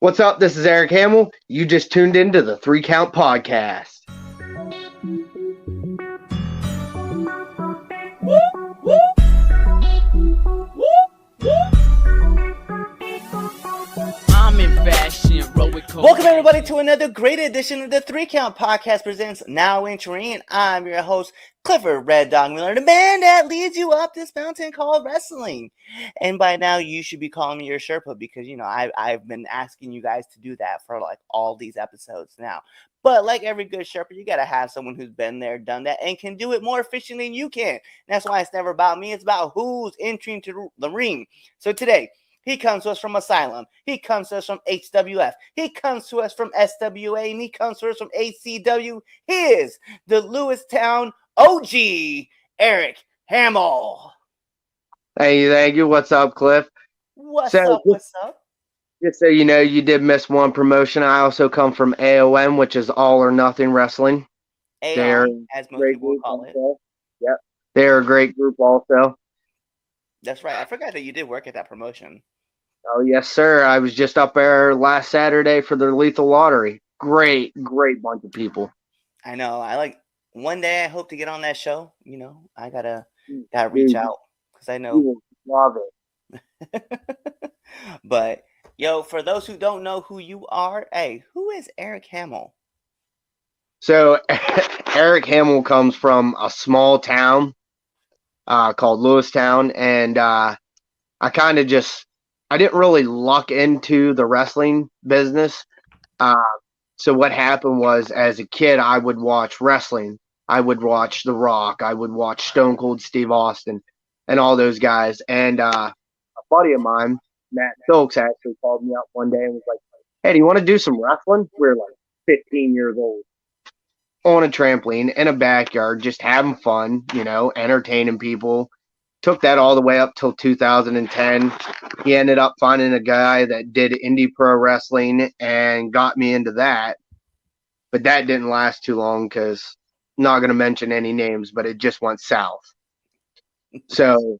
What's up? This is Eric Hamill. You just tuned into the 3 Count Podcast. I'm in fashion, Welcome everybody to another great edition of the 3 Count Podcast presents Now Entering. I'm your host, Clifford Red Dog Miller, the man that leads you up this mountain called wrestling. And by now you should be calling me your Sherpa because, I've been asking you guys to do that for like all these episodes now. But like every good Sherpa, you got to have someone who's been there, done that, and can do it more efficiently than you can. And that's why it's never about me. It's about who's entering to the ring. So today, he comes to us from Asylum. He comes to us from HWF. He comes to us from SWA. And he comes to us from ACW. He is the Lewistown OG, Eric Hamill. Thank you. What's up, Cliff? What's up? Just so you know, you did miss one promotion. I also come from AOM, which is All or Nothing Wrestling. AOM, as most people call it. Yep. They're a great group also. That's right. I forgot that you did work at that promotion. Oh, yes, sir. I was just up there last Saturday for the Lethal Lottery. Great bunch of people. I know. One day I hope to get on that show. I gotta reach out because I know. You will love it. But, for those who don't know who you are, hey, who is Eric Hamill? So, Eric Hamill comes from a small town called Lewistown, and I didn't really luck into the wrestling business. So what happened was, as a kid, I would watch wrestling. I would watch The Rock. I would watch Stone Cold Steve Austin and all those guys. And a buddy of mine, Matt Phillips, actually called me up one day and was like, "Hey, do you want to do some wrestling?" We were like 15 years old on a trampoline in a backyard, just having fun, entertaining people. Took that all the way up till 2010. He ended up finding a guy that did indie pro wrestling and got me into that. But that didn't last too long because I'm not going to mention any names, but it just went south. So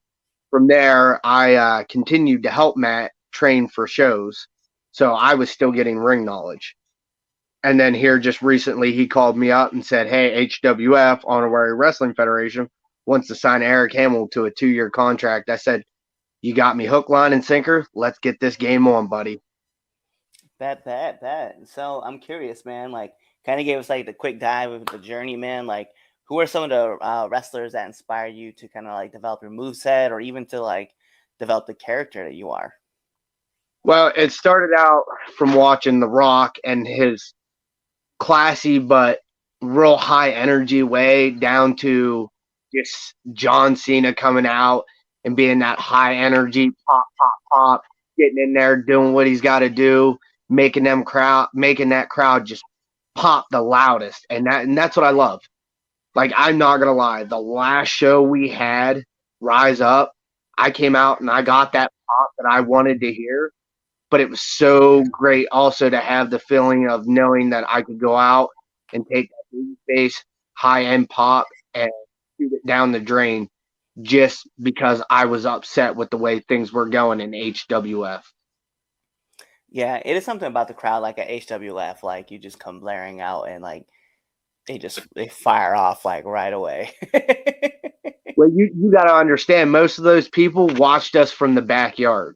from there, I continued to help Matt train for shows. So I was still getting ring knowledge. And then here just recently, he called me up and said, "Hey, HWF, Honorary Wrestling Federation, wants to sign Eric Hamill to a 2-year contract." I said, "You got me hook, line, and sinker. Let's get this game on, buddy." Bet. So I'm curious, man, kind of gave us the quick dive of the journey, man. Who are some of the wrestlers that inspire you to kind of develop your moveset or even to develop the character that you are? Well, it started out from watching The Rock and his classy but real high energy way down to just John Cena coming out and being that high energy, pop, getting in there, doing what he's got to do, making that crowd just pop the loudest. And that's what I love. I'm not going to lie. The last show we had, Rise Up, I came out and I got that pop that I wanted to hear. But it was so great also to have the feeling of knowing that I could go out and take that big bass, high-end pop and shoot it down the drain just because I was upset with the way things were going in HWF. Yeah, it is something about the crowd at HWF. You just come blaring out and they fire off right away. Well, you got to understand, most of those people watched us from the backyard.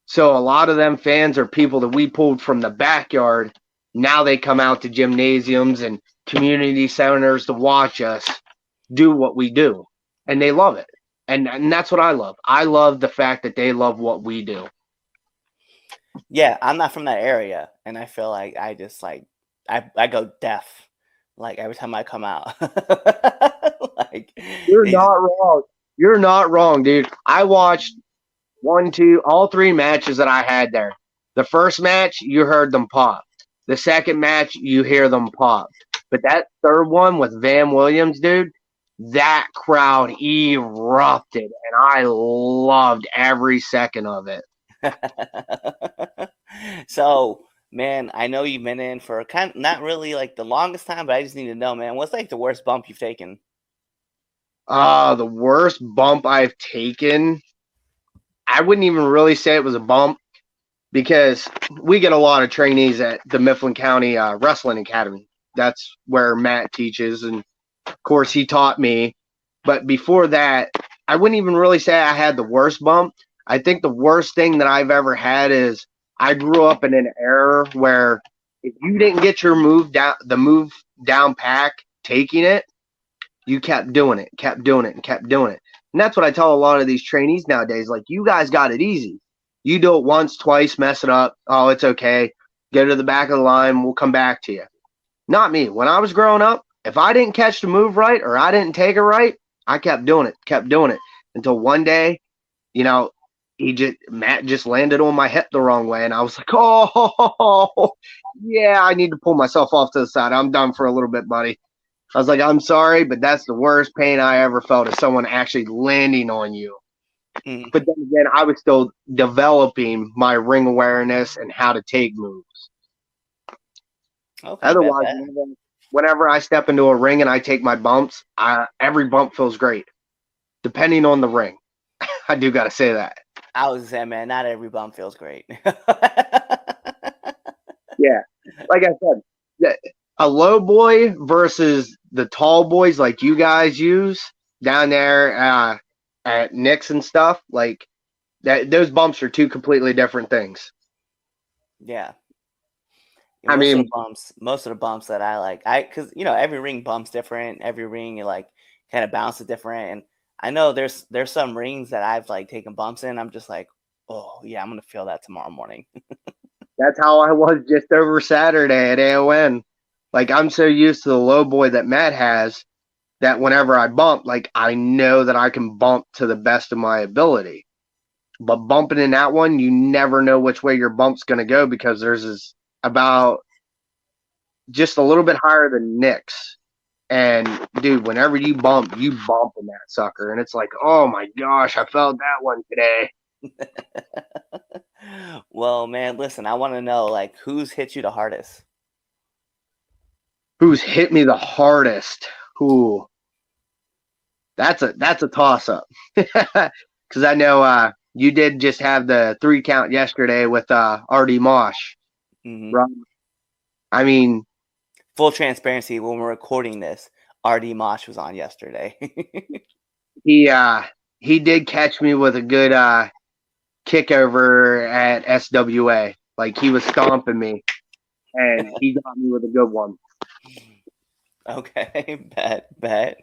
So a lot of them fans are people that we pulled from the backyard. Now they come out to gymnasiums and community centers to watch us do what we do. And they love it. And that's what I love. I love the fact that they love what we do. Yeah, I'm not from that area. And I feel I just I go deaf every time I come out. You're not wrong. You're not wrong, dude. I watched all 3 matches that I had there. The first match, you heard them pop. The second match, you hear them pop. But that third one with Van Williams, dude, that crowd erupted, and I loved every second of it. So, man, I know you've been in for not really the longest time, but I just need to know, man, what's the worst bump you've taken? The worst bump I've taken, I wouldn't even really say it was a bump because we get a lot of trainees at the Mifflin County Wrestling Academy. That's where Matt teaches, and of course he taught me. But before that, I wouldn't even really say I had the worst bump. I think the worst thing that I've ever had is I grew up in an era where if you didn't get your move down pack, taking it, you kept doing it, kept doing it, and kept doing it. And that's what I tell a lot of these trainees nowadays. Like, you guys got it easy. You do it once, twice, mess it up. Oh, it's okay. Go to the back of the line. We'll come back to you. Not me. When I was growing up, if I didn't catch the move right or I didn't take it right, I kept doing it until one day, you know, Matt just landed on my hip the wrong way, and I was like, oh, yeah, I need to pull myself off to the side. I'm done for a little bit, buddy. I was like, I'm sorry, but that's the worst pain I ever felt, is someone actually landing on you. Mm. But then again, I was still developing my ring awareness and how to take moves. Okay, Otherwise, whenever I step into a ring and I take my bumps, every bump feels great, depending on the ring. I do got to say that. I was saying, man, not every bump feels great. Yeah. Like I said, a low boy versus the tall boys like you guys use down there at Nick's and stuff, like that, those bumps are two completely different things. Yeah. Most of the bumps that I like, because every ring bumps different. Every ring, like, kind of bounces different, and I know there's some rings that I've like taken bumps in. I'm just like, oh yeah, I'm gonna feel that tomorrow morning. That's how I was just over Saturday at AON. Like, I'm so used to the low boy that Matt has that whenever I bump, like, I know that I can bump to the best of my ability. But bumping in that one, you never know which way your bump's going to go, because theirs is about just a little bit higher than Nick's. And, dude, whenever you bump in that sucker. And it's like, oh, my gosh, I felt that one today. Well, man, listen, I want to know, like, who's hit you the hardest? Who's hit me the hardest? Ooh. That's a toss-up. Because I know you did just have the 3 count yesterday with RD Mosh. Mm-hmm. Right? I mean, full transparency, when we're recording this, RD Mosh was on yesterday. He did catch me with a good kick over at SWA. Like, he was stomping me, and he got me with a good one. Okay, bet.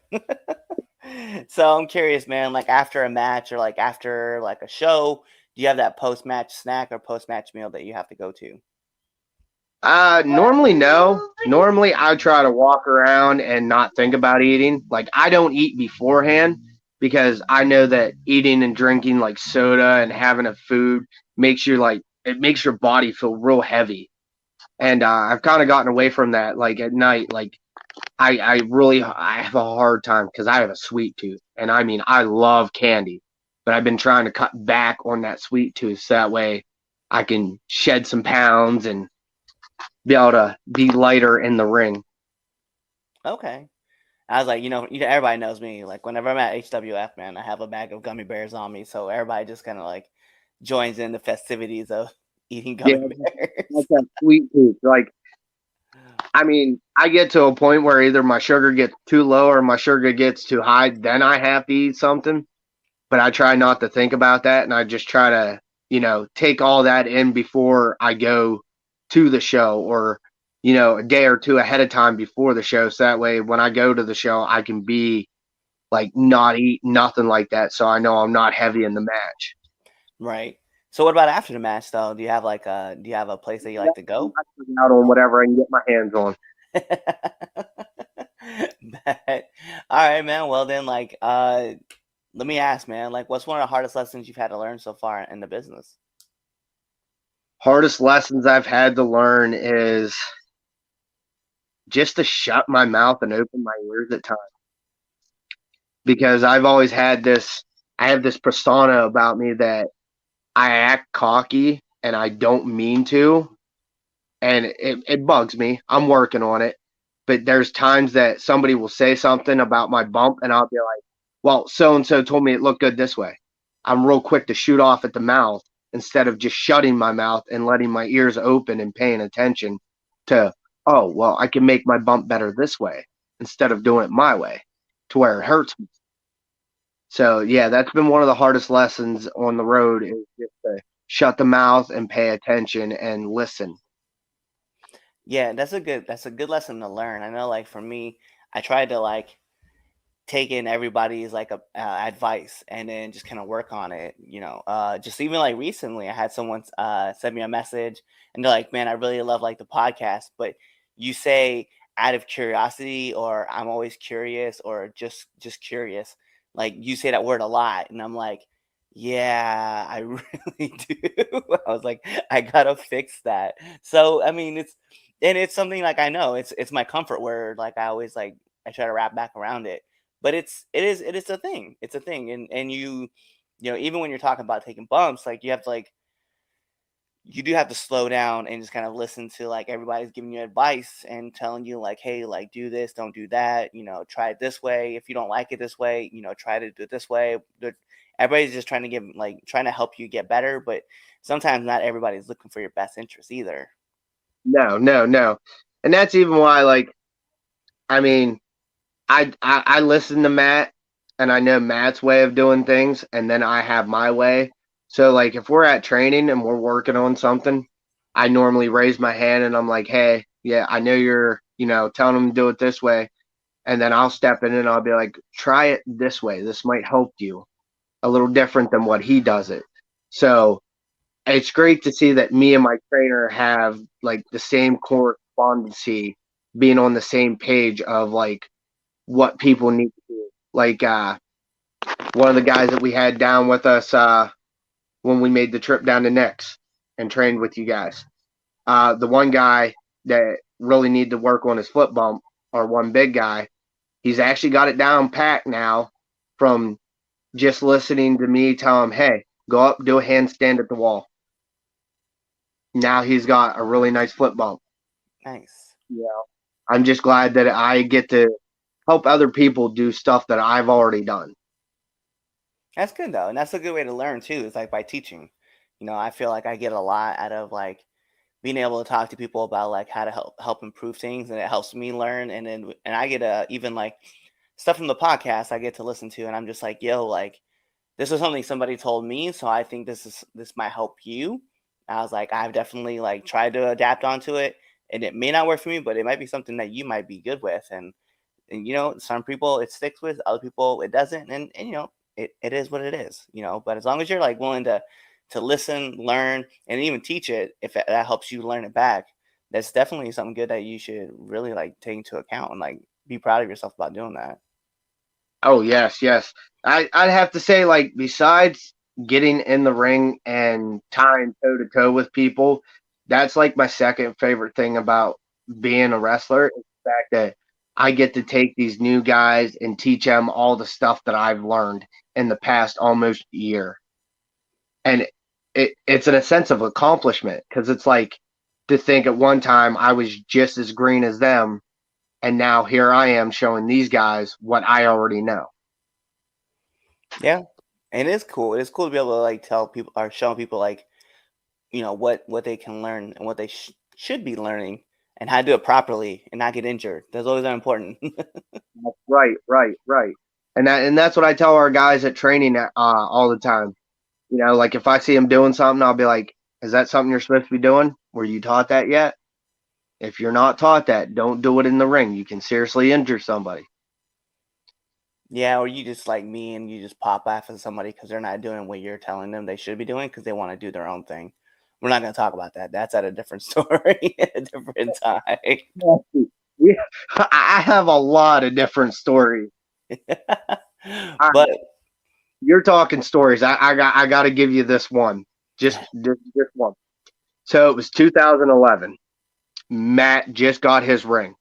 So I'm curious, man, like, after a match or like after like a show, do you have that post-match snack or post-match meal that you have to go to? Normally, no. Normally, I try to walk around and not think about eating. Like, I don't eat beforehand, because I know that eating and drinking like soda and having a food makes you it makes your body feel real heavy. And I've kind of gotten away from that. Like, at night, like, I have a hard time because I have a sweet tooth. And I mean, I love candy, but I've been trying to cut back on that sweet tooth so that way I can shed some pounds and be able to be lighter in the ring. Okay. I was like, everybody knows me. Like, whenever I'm at HWF, man, I have a bag of gummy bears on me. So everybody just kind of like joins in the festivities of eating gummy bears. That's that sweet tooth. Like, I mean, I get to a point where either my sugar gets too low or my sugar gets too high. Then I have to eat something. But I try not to think about that. And I just try to, take all that in before I go to the show, or, a day or two ahead of time before the show. So that way, when I go to the show, I can be like, not eat nothing like that. So I know I'm not heavy in the match. Right. So what about after the match, though? Do you have a place that you like to go? Out on whatever I can get my hands on. All right, man. Well, then, like, let me ask, man, like, what's one of the hardest lessons you've had to learn so far in the business? Hardest lessons I've had to learn is just to shut my mouth and open my ears at times. Because I've always had I have this persona about me that I act cocky and I don't mean to. And it bugs me. I'm working on it. But there's times that somebody will say something about my bump and I'll be like, well, so-and-so told me it looked good this way. I'm real quick to shoot off at the mouth. instead of just shutting my mouth and letting my ears open and paying attention to, oh, well, I can make my bump better this way instead of doing it my way to where it hurts me. So, yeah, that's been one of the hardest lessons on the road is just to shut the mouth and pay attention and listen. Yeah, that's a good lesson to learn. I know, like for me, I tried to like take in everybody's like advice and then just kind of work on it. Just even like recently, I had someone send me a message and they're like, "Man, I really love like the podcast, but you say out of curiosity or I'm always curious or just curious. Like you say that word a lot," and I'm like, "Yeah, I really do." I was like, "I gotta fix that." So I mean, it's something like I know it's my comfort word. Like I always like I try to wrap back around it, but it is a thing. It's a thing, and even when you're talking about taking bumps, like you have to like you do have to slow down and just kind of listen to like everybody's giving you advice and telling you like, hey, like do this, don't do that, try it this way. If you don't like it this way, try to do it this way. Everybody's just trying to trying to help you get better, but sometimes not everybody's looking for your best interest either. No, no, no. And that's even why, like, I mean, I listen to Matt and I know Matt's way of doing things and then I have my way. So like if we're at training and we're working on something, I normally raise my hand and I'm like, "Hey, yeah, I know you're, telling them to do it this way." And then I'll step in and I'll be like, "Try it this way. This might help you." A little different than what he does it. So, it's great to see that me and my trainer have like the same correspondency, being on the same page of like what people need to do. Like one of the guys that we had down with us when we made the trip down to Nix and trained with you guys. The one guy that really needed to work on his foot bump, or one big guy, he's actually got it down packed now from just listening to me tell him, "Hey, go up, do a handstand at the wall." Now he's got a really nice foot bump. Nice. I'm just glad that I get to help other people do stuff that I've already done. That's good though, and that's a good way to learn too. It's like by teaching. I feel like I get a lot out of like being able to talk to people about like how to help improve things, and it helps me learn. And I get even like stuff from the podcast I get to listen to, and I'm just like, yo, like this is something somebody told me, so I think this might help you. I was like, I've definitely like tried to adapt onto it, and it may not work for me, but it might be something that you might be good with. And some people it sticks with, other people it doesn't, and it is what it is. But as long as you're like willing to listen, learn, and even teach it, if that helps you learn it back, that's definitely something good that you should really like take into account and like be proud of yourself about doing that. Oh yes, yes. I'd have to say, like, besides getting in the ring and tying toe to toe with people, that's like my second favorite thing about being a wrestler is the fact that I get to take these new guys and teach them all the stuff that I've learned in the past almost year. And it's in a sense of accomplishment because it's like to think at one time I was just as green as them, and now here I am showing these guys what I already know. Yeah, and it's cool. It's cool to be able to like tell people or show people like what they can learn and what they should be learning and how to do it properly and not get injured. That's always very important. Right, right, right. And that's what I tell our guys at training all the time. Like if I see them doing something, I'll be like, "Is that something you're supposed to be doing? Were you taught that yet? If you're not taught that, don't do it in the ring. You can seriously injure somebody." Yeah, or you just like me and you just pop off at somebody because they're not doing what you're telling them they should be doing because they want to do their own thing. We're not going to talk about that. That's at a different story, at a different time. Yeah, I have a lot of different stories. But You're talking stories. I got to give you this one. Just one. So it was 2011. Matt just got his ring.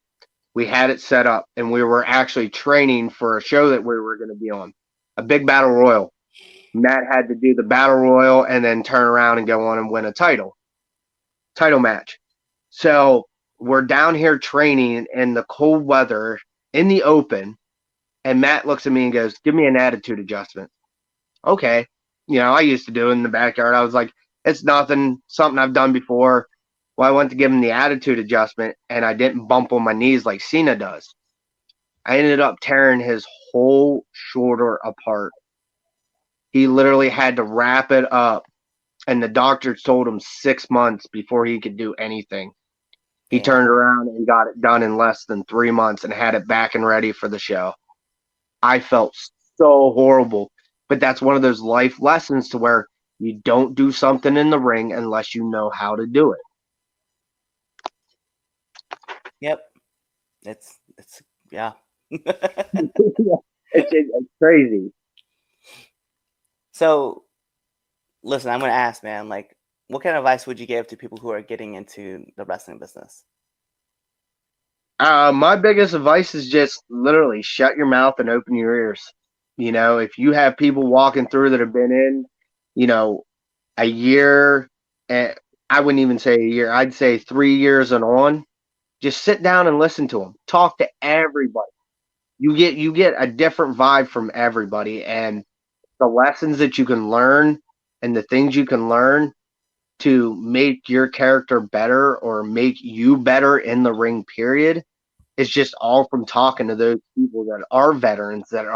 We had it set up, and we were actually training for a show that we were going to be on, a big battle royal. Matt had to do the battle royal and then turn around and go on and win a title match. So we're down here training in the cold weather in the open, and Matt looks at me and goes, "Give me an attitude adjustment." Okay. I used to do it in the backyard. I was like, It's nothing, something I've done before. Well, I went to give him the attitude adjustment, and I didn't bump on my knees like Cena does. I ended up tearing his whole shoulder apart. He literally had to wrap it up, and the doctor told him 6 months before he could do anything. He Yeah. turned around and got it done in less than 3 months and had it back and ready for the show. I felt so horrible, but that's one of those life lessons to where you don't do something in the ring unless you know how to do it. Yep. It's yeah. It's crazy. So, listen, I'm gonna ask, man. Like, what kind of advice would you give to people who are getting into the wrestling business? My biggest advice is just literally shut your mouth and open your ears. If you have people walking through that have been in, you know, a year, and I wouldn't even say a year, I'd say 3 years and on, just sit down and listen to them. Talk to everybody. You get a different vibe from everybody, and the lessons that you can learn and the things you can learn to make your character better or make you better in the ring period. It's just all from talking to those people that are veterans that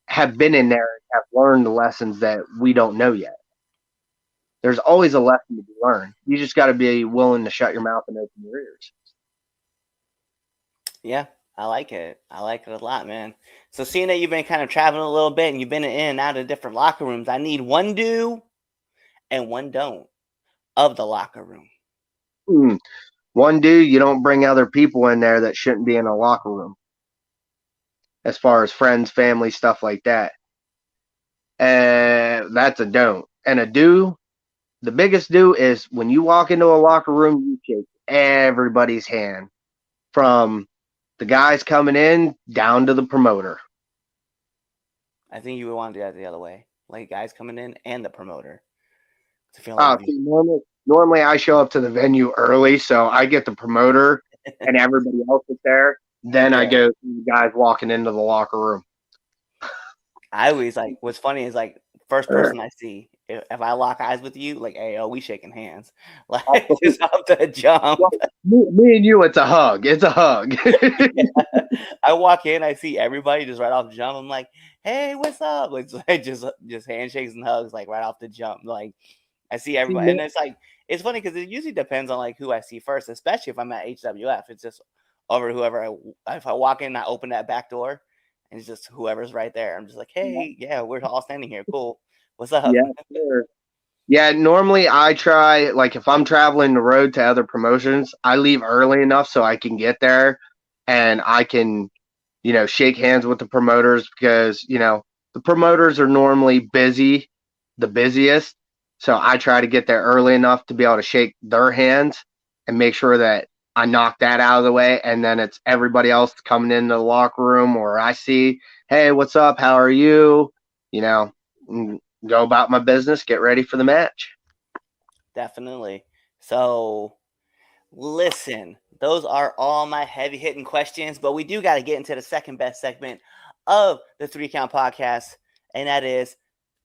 have been in there and have learned the lessons that we don't know yet. There's always a lesson to be learned. You just got to be willing to shut your mouth and open your ears. Yeah, I like it. I like it a lot, man. So, seeing that you've been kind of traveling a little bit and you've been in and out of different locker rooms, I need one do and one don't of the locker room. One, dude, you don't bring other people in there that shouldn't be in a locker room, as far as friends, family, stuff like that. And that's a don't. And a do, the biggest do is when you walk into a locker room, you shake everybody's hand, from the guys coming in down to the promoter. I think you would want to do that the other way, like guys coming in and the promoter. To feel like See, normally I show up to the venue early, so I get the promoter and everybody else is there. Then I yeah. go to the guys walking into the locker room. I always like. What's funny is like first person I see. If I lock eyes with you, like, hey, oh, we shaking hands, like just off the jump. Well, me and you, it's a hug. It's a hug. I walk in, I see everybody just right off the jump. I'm like, hey, what's up? Like just handshakes and hugs, like right off the jump. Like I see everybody, and it's like it's funny because it usually depends on like who I see first, especially if I'm at HWF. It's just over whoever. If I walk in, I open that back door, and it's just whoever's right there. I'm just like, hey, yeah, we're all standing here. Cool. What's up? Yeah, sure. Yeah, normally I try, like, if I'm traveling the road to other promotions, I leave early enough so I can get there and I can, shake hands with the promoters, because, the promoters are normally the busiest. So I try to get there early enough to be able to shake their hands and make sure that I knock that out of the way. And then it's everybody else coming into the locker room, or I see, hey, what's up? How are you? You know, go about my business, get ready for the match. Definitely. So, listen, those are all my heavy hitting questions, but we do got to get into the second best segment of the 3 Count Podcast, and that is,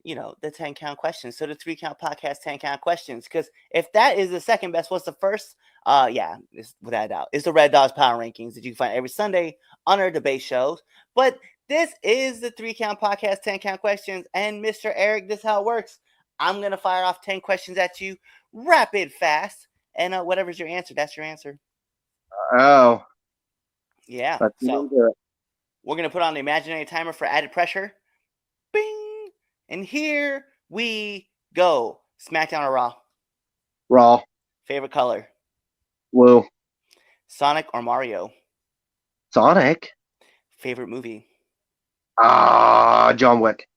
the 10 count questions. So, the 3 Count Podcast 10 count questions, because if that is the second best, what's the first? Yeah, without a doubt, it's the Red Dogs Power Rankings that you can find every Sunday on our debate shows. But this is the 3 Count Podcast 10 count questions, and Mr. Eric, this is how it works. I'm gonna fire off 10 questions at you, rapid fast, and whatever's your answer, that's your answer. Oh, Yeah. let's get So into it. we're gonna put on the imaginary timer for added pressure. Bing, and here we go. SmackDown or Raw? Raw, Favorite color? blue, Sonic or Mario? Sonic, Favorite movie? John Wick,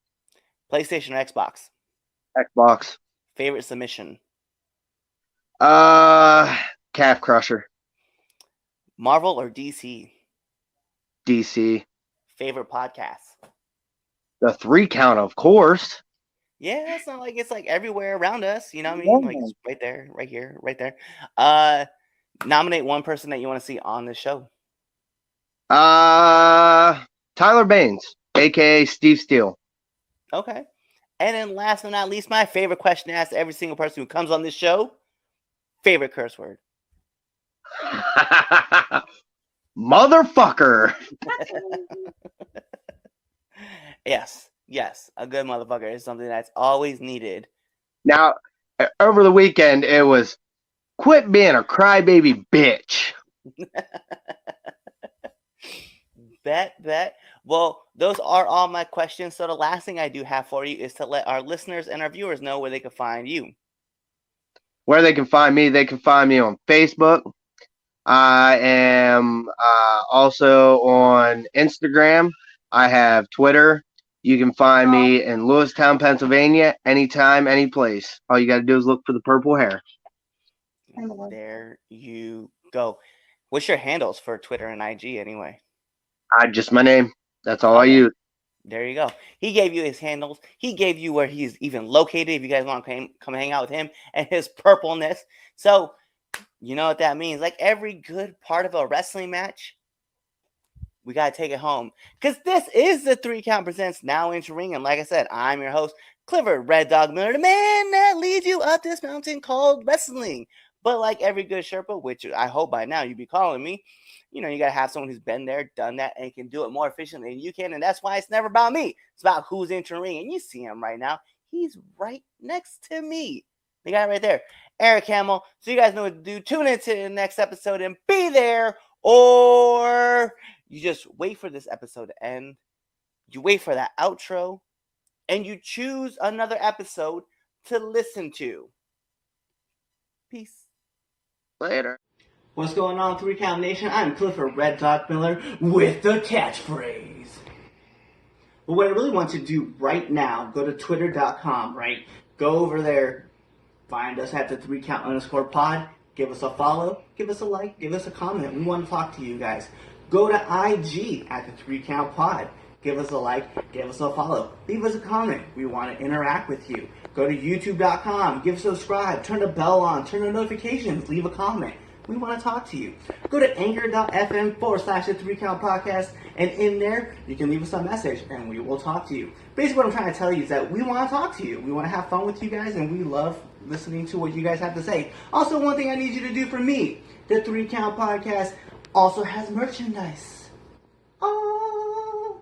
PlayStation or Xbox? Xbox, Favorite submission? Calf Crusher, Marvel or DC? DC, Favorite podcast? the 3 Count, of course. Yeah, it's not like it's like everywhere around us. You know what I Yeah. mean? Like it's right there, right here, right there. Nominate one person that you want to see on the show. Tyler Baines, aka Steve Steele. Okay. And then last but not least, my favorite question to ask every single person who comes on this show. Favorite curse word. Motherfucker. Yes. A good motherfucker is something that's always needed. Now, over the weekend, it was quit being a crybaby bitch. Bet. Well, those are all my questions. So the last thing I do have for you is to let our listeners and our viewers know where they can find you. Where they can find me on Facebook. I am also on Instagram. I have Twitter. You can find me in Lewistown, Pennsylvania, anytime, any place. All you got to do is look for the purple hair. There you go. What's your handles for Twitter and IG anyway? Just my name. That's all I use. There you go. He gave you his handles. He gave you where he's even located if you guys want to come hang out with him and his purpleness. So, you know what that means. Like every good part of a wrestling match, we got to take it home. Because this is the 3 Count Presents Now Into Ring. And like I said, I'm your host, Clifford Red Dog Miller, the man that leads you up this mountain called wrestling. But like every good Sherpa, which I hope by now you be calling me, you know, you got to have someone who's been there, done that, and can do it more efficiently than you can. And that's why it's never about me. It's about who's entering ring. And you see him right now. He's right next to me. The guy right there, Eric Hamill. So you guys know what to do. Tune into the next episode and be there. Or you just wait for this episode to end. You wait for that outro. And you choose another episode to listen to. Peace. Later. What's going on, 3 Count Nation? I'm Clifford Red Dog Miller with the catchphrase. But what I really want you to do right now, go to twitter.com, right? Go over there, find us at the 3 Count _ pod, give us a follow, give us a like, give us a comment. We want to talk to you guys. Go to IG at the 3 Count pod. Give us a like, give us a follow, leave us a comment. We want to interact with you. Go to youtube.com, give us a subscribe, turn the bell on, turn the notifications, leave a comment. We want to talk to you. Go to anchor.fm /the 3 Count podcast, and in there, you can leave us a message, and we will talk to you. Basically, what I'm trying to tell you is that we want to talk to you. We want to have fun with you guys, and we love listening to what you guys have to say. Also, one thing I need you to do for me, the 3 Count podcast also has merchandise. Oh!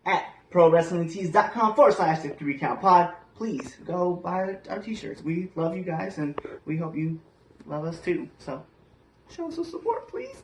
At prowrestlingtees.com /the 3 Count pod. Please go buy our t-shirts. We love you guys, and we hope you love us too. So, show us some support, please.